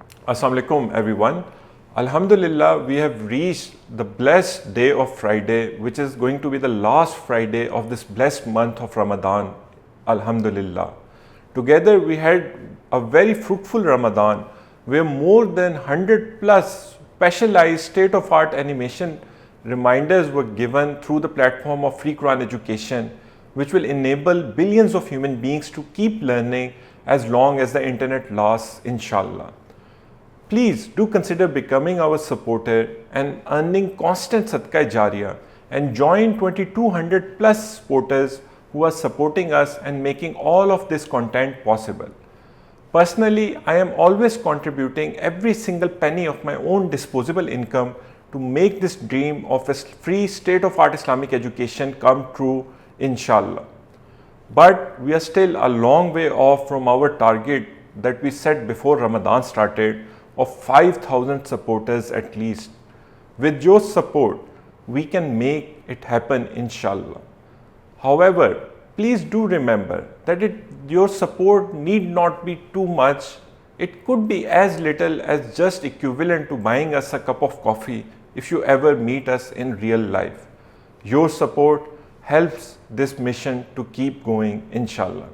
Assalamu alaikum everyone. Alhamdulillah, we have reached the blessed day of Friday, which is going to be the last Friday of this blessed month of Ramadan. Alhamdulillah. Together we had a very fruitful Ramadan where more than 100 plus specialized state-of-art animation reminders were given through the platform of FreeQuranEducation, which will enable billions of human beings to keep learning as long as the internet lasts, inshallah. Please do consider becoming our supporter and earning constant Sadaqah Jariyah and join 2200 plus supporters who are supporting us and making all of this content possible. Personally, I am always contributing every single penny of my own disposable income to make this dream of a free state-of-art Islamic education come true, inshallah. But we are still a long way off from our target that we set before Ramadan started of 5,000 supporters at least. With your support, we can make it happen, inshallah. However, please do remember that your support need not be too much. It could be as little as just equivalent to buying us a cup of coffee if you ever meet us in real life. Your support helps this mission to keep going, inshallah.